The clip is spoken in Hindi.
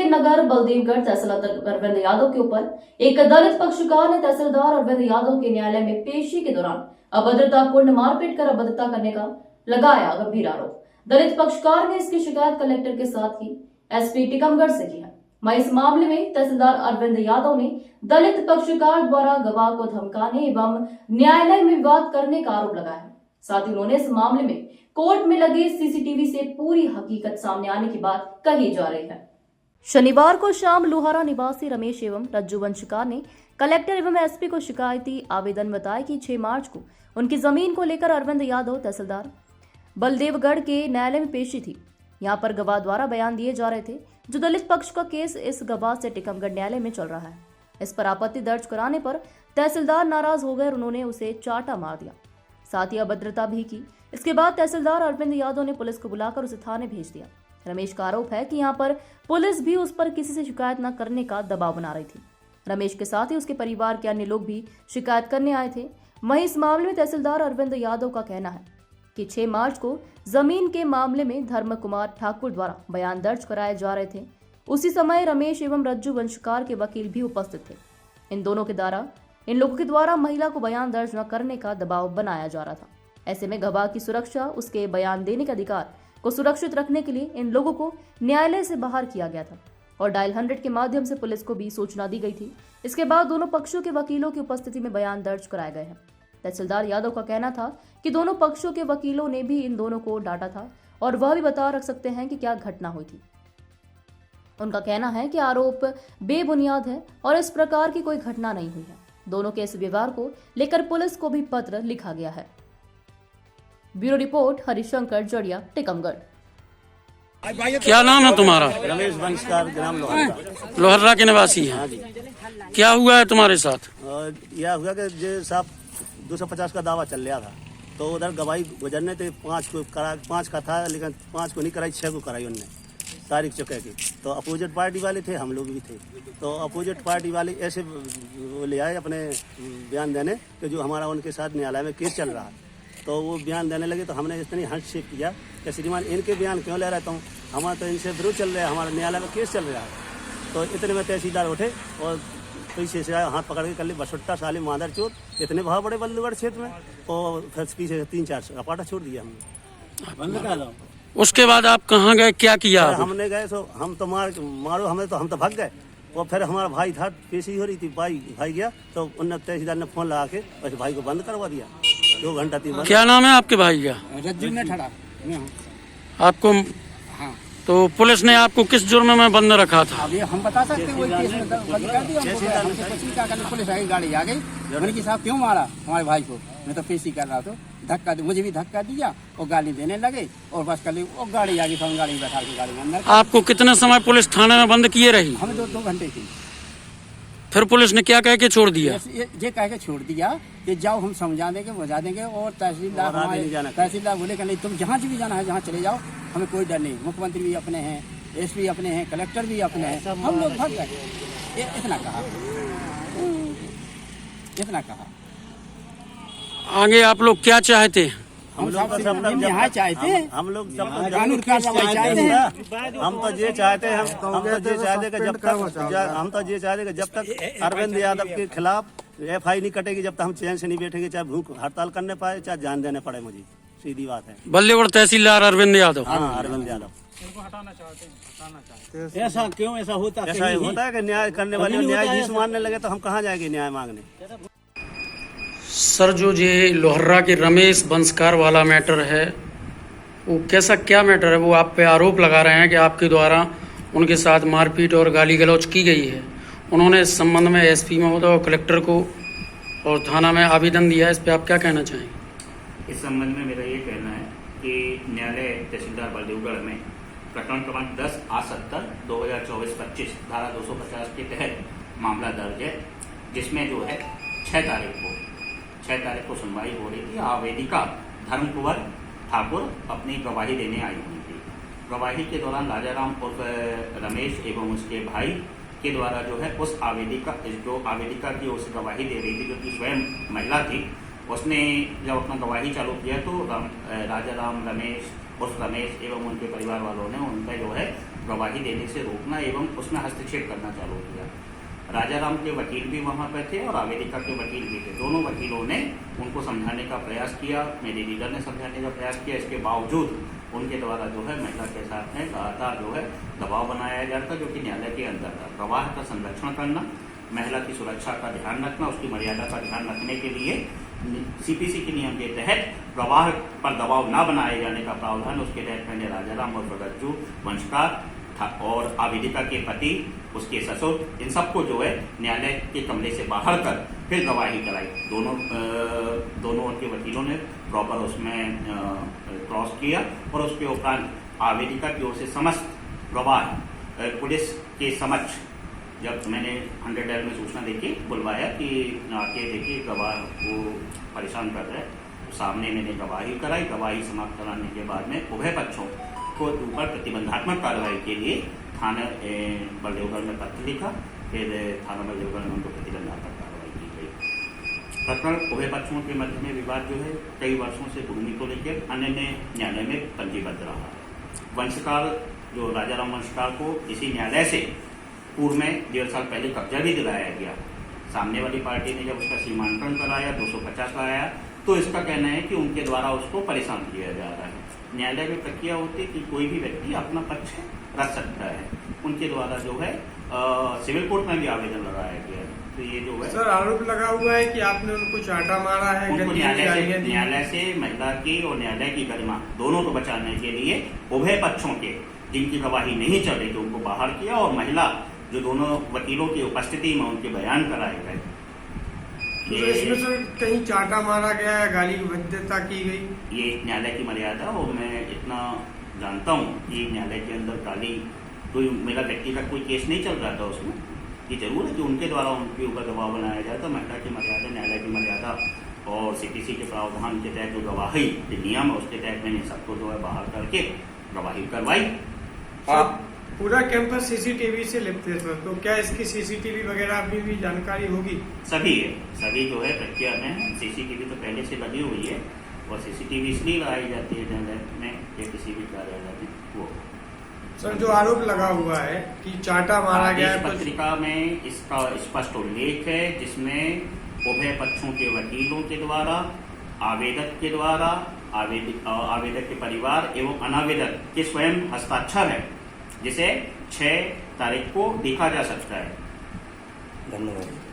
नगर बलदेवगढ़ तहसीलदार अरविंद यादव के ऊपर एक दलित पक्षकार ने तहसीलदार अरविंद यादव के न्यायालय में पेशी के दौरान अभद्रतापूर्ण मारपीट कर अभद्रता करने का लगाया गंभीर आरोप। दलित पक्षकार ने इसकी शिकायत कलेक्टर के साथ ही एसपी टीकमगढ़ से की है। वहीं इस मामले में तहसीलदार अरविंद यादव ने दलित पक्षकार द्वारा गवाह को धमकाने एवं न्यायालय में विवाद करने का आरोप लगाया है। साथ ही उन्होंने इस मामले में कोर्ट में लगे सीसीटीवी से पूरी हकीकत सामने आने की बात कही जा रही है। शनिवार को शाम लोहारा निवासी रमेश एवं रज्जू वंशकार ने कलेक्टर एवं एसपी को शिकायती आवेदन बताया कि 6 मार्च को उनकी जमीन को लेकर अरविंद यादव तहसीलदार बलदेवगढ़ के न्यायालय में पेशी थी। यहां पर गवाह द्वारा बयान दिए जा रहे थे। जो दलित पक्ष का केस इस गवाह से टीकमगढ़ न्यायालय में चल रहा है। इस पर आपत्ति दर्ज कराने पर तहसीलदार नाराज हो गए और उन्होंने उसे चाटा मार दिया, साथ ही अभद्रता भी की। इसके बाद तहसीलदार अरविंद यादव ने पुलिस को बुलाकर उसे थाने भेज दिया। रमेश का आरोप है कि यहाँ पर पुलिस भी उस पर किसी से शिकायत न करने का दबाव बना रही थी। रमेश के साथ ही उसके परिवार के अन्य लोग भी शिकायत करने आए थे। वहीं इस मामले में तहसीलदार अरविंद यादव का कहना है कि 6 मार्च को जमीन के मामले में धर्म कुमार ठाकुर द्वारा बयान दर्ज कराए जा रहे थे। उसी समय रमेश एवं रज्जू वंशकार के वकील भी उपस्थित थे। इन दोनों के द्वारा इन लोगों के द्वारा महिला को बयान दर्ज न करने का दबाव बनाया जा रहा था। ऐसे में गवाह की सुरक्षा, उसके बयान देने के अधिकार को सुरक्षित रखने के लिए इन लोगों को न्यायालय से बाहर किया गया था और डायल 100 के माध्यम से पुलिस को भी सूचना दी गई थी। इसके बाद दोनों पक्षों के वकीलों की उपस्थिति में बयान दर्ज कराए गए हैं। तहसीलदार यादव का कहना था कि दोनों पक्षों के वकीलों ने भी इन दोनों को डांटा था और वह भी बता रख सकते हैं कि क्या घटना हुई थी। उनका कहना है कि आरोप बेबुनियाद है और इस प्रकार की कोई घटना नहीं हुई है। दोनों के इस व्यवहार को लेकर पुलिस को भी पत्र लिखा गया है। Bureau report Harishankar Jadia, Tikamgarh. क्या नाम है तुम्हारा? रमेश वंशकार, ग्राम लोहरा। लोहरा के निवासी है। हाँ जी। क्या हुआ है तुम्हारे साथ? यह हुआ कि जो साहब 250 का दावा चल रहा था, तो उधर गवाही गुजरने थे 5 का था, लेकिन 5 को नहीं कराई, 6 को कराई उनने तारीख चुके की। तो अपोजिट पार्टी वाले थे, हम लोग भी थे। तो अपोजिट पार्टी वाले ऐसे ले आए अपने बयान देने कि जो हमारा उनके साथ न्यायालय में केस चल रहा है। तो वो बयान देने लगे तो हमने इतनी हस्तक्षेप किया कि श्रीमान इनके बयान क्यों ले रहता हूँ, हमारा तो इनसे विरोध चल रहा है, हमारा न्यायालय में केस चल रहा है। तो इतने में तहसीलदार उठे और पीछे से हाथ पकड़ के कर ली बसुट्टा साली मादर चोर, इतने भाव बड़े बल्लूगढ़ क्षेत्र में, और फिर पीछे 3-4 सपाटा छोड़ दिया हमने। बंद करा दो। उसके बाद आप कहाँ गए, क्या किया? हमने गए तो हम तो मारो हमें, तो हम तो भाग गए। और फिर हमारा भाई था, पेशी हो रही थी, भाई गया तो उनने तहसीलदार ने फोन लगा के बस भाई को बंद करवा दिया। 2 घंटा 3 क्या नाम है आपके भाई का? रज्जू ने ठड़ा आपको? हाँ। तो पुलिस ने आपको किस जुर्म में बंद रखा था? अब ये हम बता सकते हैं, वही केस में बंद कर दिया हमको। कुछ नहीं क्या करना, पुलिस आई, गाड़ी आ गई। मैंने कि साहब क्यों मारा हमारे भाई को? मैं तो पेशी कर रहा था, धक्का मुझे भी धक्का दिया और गाली देने लगे और बस कर ली। और गाड़ी आ गई, तो गाड़ी में बैठा के गाड़ी में अंदर। आपको कितने समय पुलिस थाने में बंद किए रही? हमें 2 घंटे की। फिर पुलिस ने क्या कह के छोड़ दिया? ये कह के छोड़ दिया कि जाओ, हम समझा देंगे, बुझा देंगे। और तहसीलदार बोले कि नहीं, तुम जहाँ भी जाना है जहाँ चले जाओ, हमें कोई डर नहीं। मुख्यमंत्री भी अपने हैं, एसपी अपने हैं, कलेक्टर भी अपने हैं, हम लोग भाग गए। इतना कहा। आगे आप लोग क्या चाहते? हम लोग न्याय चाहते हैं, हम लोग कानून कार्रवाई चाहते हैं। हम तो ये चाहते हैं, हम तो ये चाहते कि जब तक अरविंद यादव के खिलाफ FI नहीं कटेगी, जब तक हम चैन से नहीं बैठेंगे, चाहे भूख हड़ताल करने पाए, चाहे जान देने पड़े। मुझे सीधी बात है। बल्लेगढ़ तहसीलदार अरविंद यादव। हाँ, अरविंद यादव। हटाना चाहते हैं। ऐसा क्यों? ऐसा होता है कि न्याय करने वाले न्यायाधीश मानने लगे तो हम कहाँ जाएंगे न्याय मांगने? सर, जो ये लोहरा के रमेश वंशकार वाला मैटर है, वो कैसा क्या मैटर है? वो आप पे आरोप लगा रहे हैं कि आपके द्वारा उनके साथ मारपीट और गाली गलौज की गई है। उन्होंने इस संबंध में SP महोदय और कलेक्टर को और थाना में आवेदन दिया है। इस पर आप क्या कहना चाहेंगे? इस संबंध में मेरा ये कहना है कि न्यायालय तहसीलदार बलदेवगढ़ में प्रकरण क्रमांक 10/7/2024-25 धारा 250 के तहत मामला दर्ज है, जिसमें जो है 6 तारीख को सुनवाई हो रही थी। आवेदिका धर्म कुंवर ठाकुर अपनी गवाही देने आई हुई थी। गवाही के दौरान राजाराम उर्फ रमेश एवं उसके भाई के द्वारा जो है उस आवेदिका की उस गवाही दे रही थी, जो कि स्वयं महिला थी, उसने जब अपना गवाही चालू किया तो राजाराम रमेश एवं उनके परिवार वालों ने उन पर जो है गवाही देने से रोकना एवं उसमें हस्तक्षेप करना चालू किया। राजाराम के वकील भी वहां पर थे और आवेदिका के वकील भी थे। दोनों वकीलों ने उनको समझाने का प्रयास किया, मेरे लीडर ने समझाने का प्रयास किया। इसके बावजूद उनके द्वारा जो है महिला के साथ में लगातार जो है दबाव बनाया जाता, जो कि न्यायालय के अंदर था। गवाह का संरक्षण करना, महिला की सुरक्षा का ध्यान रखना, उसकी मर्यादा का ध्यान रखने के लिए सीपीसी के नियम के तहत गवाह पर दबाव न बनाए जाने का प्रावधान, उसके तहत मैंने राजाराम और प्रगज्जू वंशकार और आवेदिका के पति, उसके ससुर, इन सबको जो है न्यायालय के कमरे से बाहर कर फिर गवाही कराई। दोनों के वकीलों ने प्रॉपर उसमें क्रॉस किया और उसके उपरांत आवेदिका की ओर से समस्त गवाह पुलिस के समक्ष, जब मैंने 100 में सूचना देके बुलवाया कि आके देखिए गवाह को परेशान कर रहे हैं, तो सामने मैंने गवाही कराई। गवाही समाप्त कराने के बाद में उभय पक्षों को ऊपर प्रतिबंधात्मक कार्रवाई के लिए थाना बलदेवगढ़ में पत्र लिखा, फिर थाना बलदेवगढ़ में उनको प्रतिबंधात्मक कार्रवाई की गई। प्रकरण उभय पक्षों के मध्य में विवाद जो है कई वर्षों से भूमि को लेकर अन्य न्यायालय में पंजीबद्ध रहा। वंशकार जो राजाराम वंशकार को इसी न्यायालय से पूर्व में 1.5 साल पहले कब्जा भी दिलाया गया। सामने वाली पार्टी ने जब उसका सीमांकन कराया, 250 लाया, तो इसका कहना है कि उनके द्वारा उसको परेशान किया जा रहा है। न्यायालय में प्रक्रिया होती है कि कोई भी व्यक्ति अपना पक्ष रख सकता है। उनके द्वारा जो है सिविल कोर्ट में भी आवेदन लगाया गया है। तो ये जो है सर आरोप लगा हुआ है कि आपने उनको चाटा मारा है, उनको गंदी गालियां दी। न्यायालय से महिला की और न्यायालय की गरिमा दोनों को बचाने के लिए उभय पक्षों के जिनकी गवाही नहीं चल रही थी उनको बाहर किया, और महिला जो दोनों वकीलों की उपस्थिति में उनके बयान कराए गए। तो इसमें सर कहीं चाटा मारा गया, गाली भद्दता की गई? ये न्यायालय की मर्यादा, और मैं इतना जानता हूँ कि न्यायालय के अंदर गाली कोई मेरा व्यक्तिगत कोई केस नहीं चल रहा था उसमें। ये जरूर है कि उनके द्वारा उनके ऊपर दबाव बनाया जाए, तो महिला की मर्यादा, न्यायालय की मर्यादा और सीपीसी के प्रावधान के तहत जो गवाही नियम है उसके तहत मैंने सबको जो है बाहर करके गवाही करवाई। आप पूरा कैंपस सीसीटीवी से लिप्त है सर, तो क्या इसकी सीसीटीवी वगैरह अभी भी जानकारी होगी? सभी है, सभी जो है प्रक्रिया में सीसीटीवी तो पहले से लगी हुई है, और सीसीटीवी इसलिए लगाई जाती है न्यायालय में या किसी भी कार्यालय में। वो सर जो आरोप लगा हुआ है कि चाटा मारा गया है, पत्रिका में इसका स्पष्ट उल्लेख है, जिसमें उभय पक्षों के वकीलों के द्वारा, आवेदक के द्वारा, आवेदक के परिवार एवं अनावेदक के स्वयं हस्ताक्षर है, जिसे 6 तारीख को देखा जा सकता है। धन्यवाद।